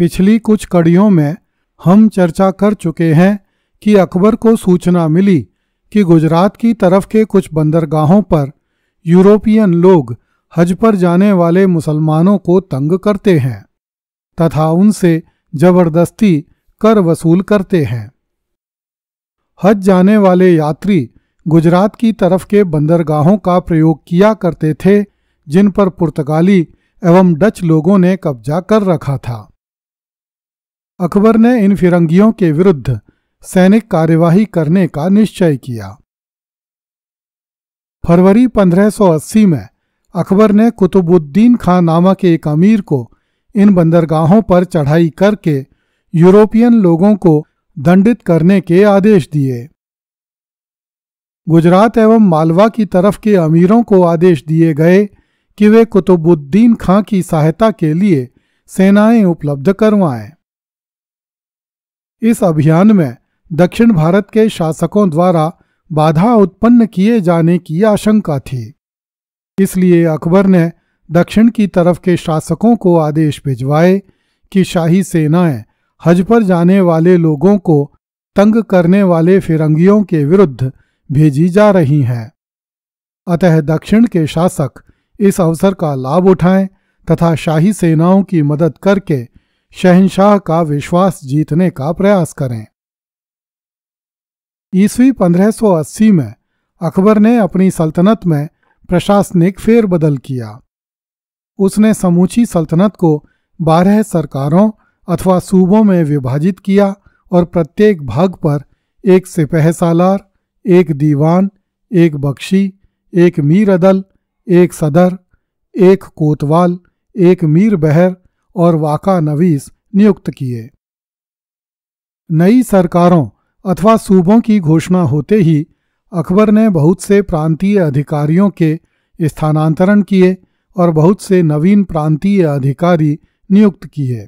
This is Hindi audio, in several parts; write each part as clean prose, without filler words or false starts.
पिछली कुछ कड़ियों में हम चर्चा कर चुके हैं कि अकबर को सूचना मिली कि गुजरात की तरफ के कुछ बंदरगाहों पर यूरोपियन लोग हज पर जाने वाले मुसलमानों को तंग करते हैं तथा उनसे जबरदस्ती कर वसूल करते हैं। हज जाने वाले यात्री गुजरात की तरफ के बंदरगाहों का प्रयोग किया करते थे जिन पर पुर्तगाली एवं डच लोगों ने कब्जा कर रखा था। अकबर ने इन फिरंगियों के विरुद्ध सैनिक कार्यवाही करने का निश्चय किया। फरवरी 1580 में अकबर ने कुतुबुद्दीन खां नामक एक अमीर को इन बंदरगाहों पर चढ़ाई करके यूरोपियन लोगों को दंडित करने के आदेश दिए। गुजरात एवं मालवा की तरफ के अमीरों को आदेश दिए गए कि वे कुतुबुद्दीन खां की सहायता के लिए सेनाएं उपलब्ध करवाएं। इस अभियान में दक्षिण भारत के शासकों द्वारा बाधा उत्पन्न किए जाने की आशंका थी। इसलिए अकबर ने दक्षिण की तरफ के शासकों को आदेश भिजवाए कि शाही सेनाएं हज पर जाने वाले लोगों को तंग करने वाले फिरंगियों के विरुद्ध भेजी जा रही हैं। अतः दक्षिण के शासक इस अवसर का लाभ उठाएं तथा शाही सेनाओं की मदद करके शहंशाह का विश्वास जीतने का प्रयास करें। ईस्वी 1580 में अकबर ने अपनी सल्तनत में प्रशासनिक फेरबदल किया। उसने समूची सल्तनत को 12 सरकारों अथवा सूबों में विभाजित किया और प्रत्येक भाग पर एक सिपहसालार, एक दीवान, एक बख्शी, एक मीर अदल, एक सदर, एक कोतवाल, एक मीर बहर और वाका नवीस नियुक्त किए। नई सरकारों अथवा सूबों की घोषणा होते ही अकबर ने बहुत से प्रांतीय अधिकारियों के स्थानांतरण किए और बहुत से नवीन प्रांतीय अधिकारी नियुक्त किए।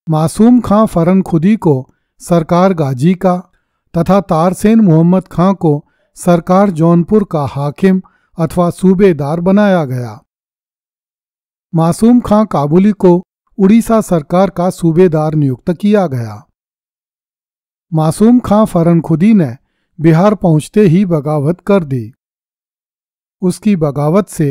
मासूम खां फरनखुदी को सरकार गाजी का तथा तारसेन मोहम्मद खां को सरकार जौनपुर का हाकिम अथवा सूबेदार बनाया गया। मासूम खां काबुली को उड़ीसा सरकार का सूबेदार नियुक्त किया गया। मासूम खां फरनखुदी ने बिहार पहुंचते ही बगावत कर दी। उसकी बगावत से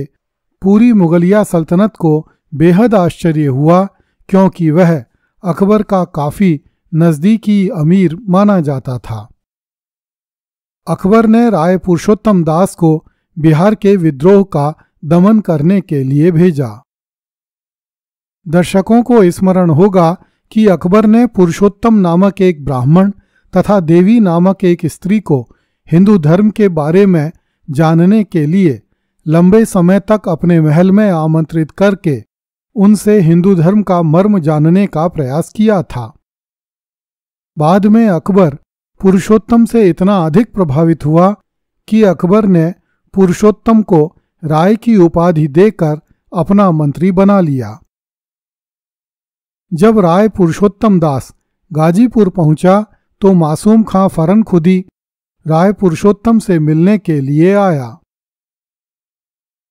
पूरी मुगलिया सल्तनत को बेहद आश्चर्य हुआ क्योंकि वह अकबर का काफी नजदीकी अमीर माना जाता था। अकबर ने राय पुरुषोत्तम दास को बिहार के विद्रोह का दमन करने के लिए भेजा। दर्शकों को स्मरण होगा कि अकबर ने पुरुषोत्तम नामक एक ब्राह्मण तथा देवी नामक एक स्त्री को हिंदू धर्म के बारे में जानने के लिए लंबे समय तक अपने महल में आमंत्रित करके उनसे हिंदू धर्म का मर्म जानने का प्रयास किया था। बाद में अकबर पुरुषोत्तम से इतना अधिक प्रभावित हुआ कि अकबर ने पुरुषोत्तम को राय की उपाधि देकर अपना मंत्री बना लिया। जब राय पुरुषोत्तम दास गाजीपुर पहुंचा तो मासूम खां फरनखुदी राय पुरुषोत्तम से मिलने के लिए आया।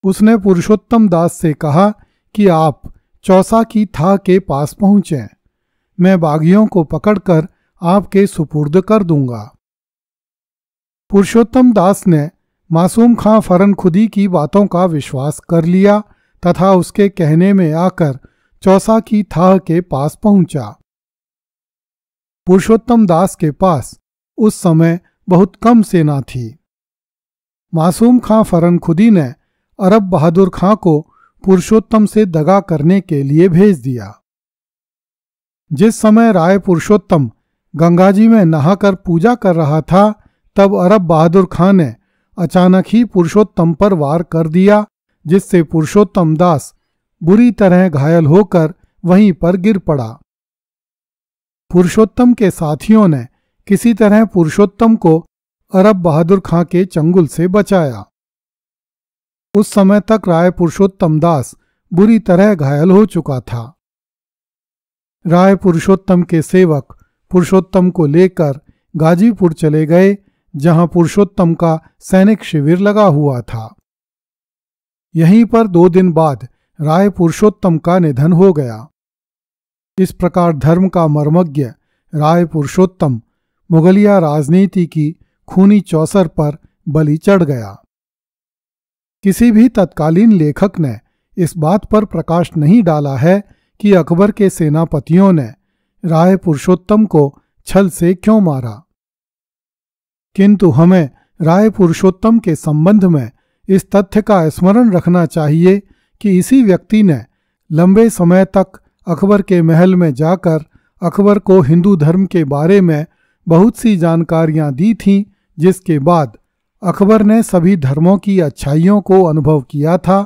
उसने पुरुषोत्तम दास से कहा कि आप चौसा की था के पास पहुंचें, मैं बागियों को पकड़कर आपके सुपुर्द कर दूंगा। पुरुषोत्तम दास ने मासूम खां फरनखुदी की बातों का विश्वास कर लिया तथा उसके कहने में आकर चौसा की थाह के पास पहुंचा। पुरुषोत्तम दास के पास उस समय बहुत कम सेना थी। मासूम खां फरनखुदी ने अरब बहादुर खां को पुरुषोत्तम से दगा करने के लिए भेज दिया। जिस समय राय पुरुषोत्तम गंगाजी में नहाकर पूजा कर रहा था तब अरब बहादुर खां ने अचानक ही पुरुषोत्तम पर वार कर दिया, जिससे पुरुषोत्तम दास बुरी तरह घायल होकर वहीं पर गिर पड़ा। पुरुषोत्तम के साथियों ने किसी तरह पुरुषोत्तम को अरब बहादुर खां के चंगुल से बचाया। उस समय तक राय पुरुषोत्तम दास बुरी तरह घायल हो चुका था। राय पुरुषोत्तम के सेवक पुरुषोत्तम को लेकर गाजीपुर चले गए, जहां पुरुषोत्तम का सैनिक शिविर लगा हुआ था। यहीं पर 2 दिन बाद राय पुरुषोत्तम का निधन हो गया। इस प्रकार धर्म का मर्मज्ञ राय पुरुषोत्तम मुगलिया राजनीति की खूनी चौसर पर बलि चढ़ गया। किसी भी तत्कालीन लेखक ने इस बात पर प्रकाश नहीं डाला है कि अकबर के सेनापतियों ने राय पुरुषोत्तम को छल से क्यों मारा, किंतु हमें राय पुरुषोत्तम के संबंध में इस तथ्य का स्मरण रखना चाहिए कि इसी व्यक्ति ने लंबे समय तक अकबर के महल में जाकर अकबर को हिंदू धर्म के बारे में बहुत सी जानकारियां दी थीं, जिसके बाद अकबर ने सभी धर्मों की अच्छाइयों को अनुभव किया था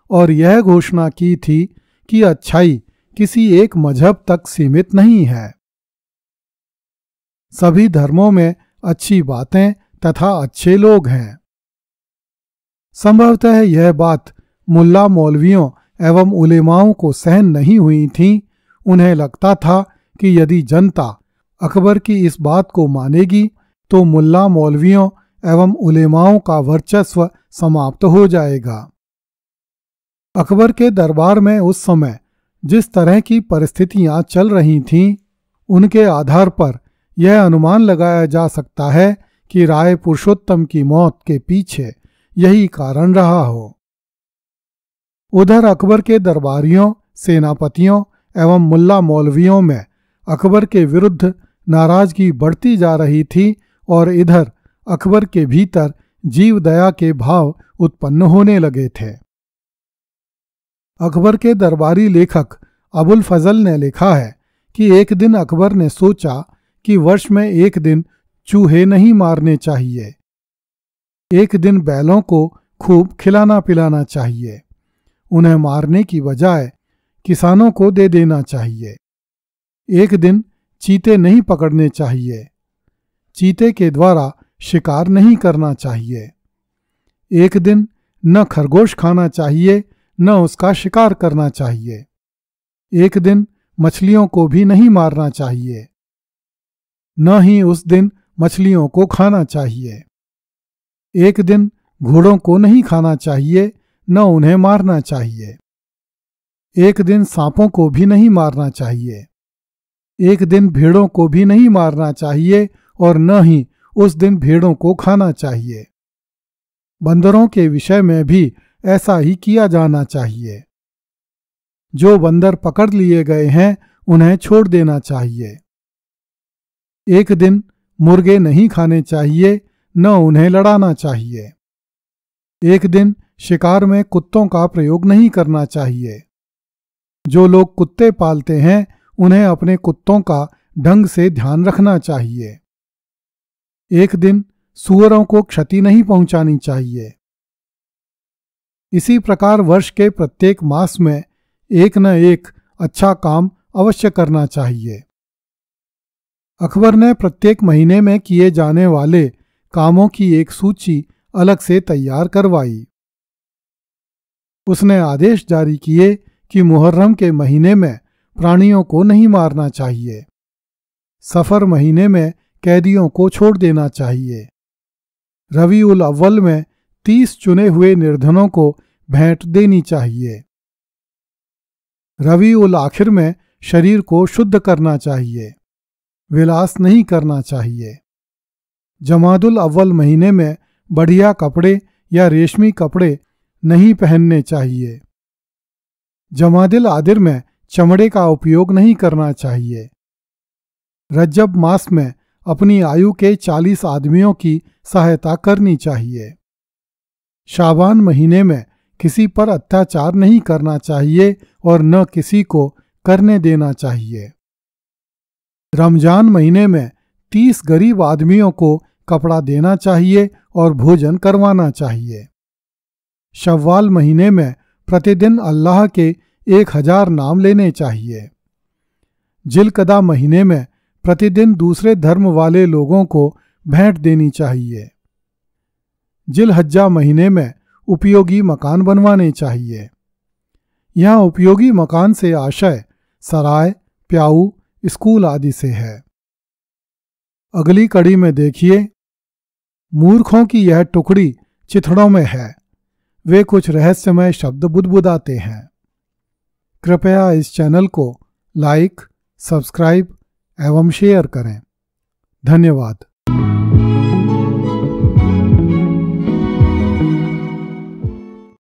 और यह घोषणा की थी कि अच्छाई किसी एक मजहब तक सीमित नहीं है। सभी धर्मों में अच्छी बातें तथा अच्छे लोग हैं। संभवतः यह बात मुल्ला मौलवियों एवं उलेमाओं को सहन नहीं हुई थी। उन्हें लगता था कि यदि जनता अकबर की इस बात को मानेगी तो मुल्ला मौलवियों एवं उलेमाओं का वर्चस्व समाप्त हो जाएगा। अकबर के दरबार में उस समय जिस तरह की परिस्थितियां चल रही थीं, उनके आधार पर यह अनुमान लगाया जा सकता है कि राय पुरुषोत्तम की मौत के पीछे यही कारण रहा हो। उधर अकबर के दरबारियों, सेनापतियों एवं मुल्ला मौलवियों में अकबर के विरुद्ध नाराजगी बढ़ती जा रही थी और इधर अकबर के भीतर जीव दया के भाव उत्पन्न होने लगे थे। अकबर के दरबारी लेखक अबुल फजल ने लिखा है कि एक दिन अकबर ने सोचा कि वर्ष में एक दिन चूहे नहीं मारने चाहिए, एक दिन बैलों को खूब खिलाना पिलाना चाहिए, उन्हें मारने की बजाय किसानों को दे देना चाहिए। एक दिन चीते नहीं पकड़ने चाहिए, चीते के द्वारा शिकार नहीं करना चाहिए। एक दिन न खरगोश खाना चाहिए न उसका शिकार करना चाहिए। एक दिन मछलियों को भी नहीं मारना चाहिए, न ही उस दिन मछलियों को खाना चाहिए। एक दिन घोड़ों को नहीं खाना चाहिए न उन्हें मारना चाहिए। एक दिन सांपों को भी नहीं मारना चाहिए। एक दिन भेड़ों को भी नहीं मारना चाहिए और न ही उस दिन भेड़ों को खाना चाहिए। बंदरों के विषय में भी ऐसा ही किया जाना चाहिए। जो बंदर पकड़ लिए गए हैं उन्हें छोड़ देना चाहिए। एक दिन मुर्गे नहीं खाने चाहिए न उन्हें लड़ाना चाहिए। एक दिन शिकार में कुत्तों का प्रयोग नहीं करना चाहिए। जो लोग कुत्ते पालते हैं उन्हें अपने कुत्तों का ढंग से ध्यान रखना चाहिए। एक दिन सूअरों को क्षति नहीं पहुंचानी चाहिए। इसी प्रकार वर्ष के प्रत्येक मास में एक न एक अच्छा काम अवश्य करना चाहिए। अकबर ने प्रत्येक महीने में किए जाने वाले कामों की एक सूची अलग से तैयार करवाई। उसने आदेश जारी किए कि मुहर्रम के महीने में प्राणियों को नहीं मारना चाहिए। सफर महीने में कैदियों को छोड़ देना चाहिए। रबी उल अव्वल में 30 चुने हुए निर्धनों को भेंट देनी चाहिए। रबी उल आखिर में शरीर को शुद्ध करना चाहिए, विलास नहीं करना चाहिए। जमादुल अव्वल महीने में बढ़िया कपड़े या रेशमी कपड़े नहीं पहनने चाहिए। जमादिल आदिर में चमड़े का उपयोग नहीं करना चाहिए। रज्जब मास में अपनी आयु के 40 आदमियों की सहायता करनी चाहिए। शाबान महीने में किसी पर अत्याचार नहीं करना चाहिए और न किसी को करने देना चाहिए। रमजान महीने में 30 गरीब आदमियों को कपड़ा देना चाहिए और भोजन करवाना चाहिए। शव्वाल महीने में प्रतिदिन अल्लाह के 1000 नाम लेने चाहिए। जिलकदा महीने में प्रतिदिन दूसरे धर्म वाले लोगों को भेंट देनी चाहिए। जिलहज्जा महीने में उपयोगी मकान बनवाने चाहिए। यहाँ उपयोगी मकान से आशय सराय, प्याऊ, स्कूल आदि से है। अगली कड़ी में देखिए, मूर्खों की यह टुकड़ी चिथड़ों में है, वे कुछ रहस्यमय शब्द बुदबुदाते हैं। कृपया इस चैनल को लाइक, सब्सक्राइब एवं शेयर करें। धन्यवाद।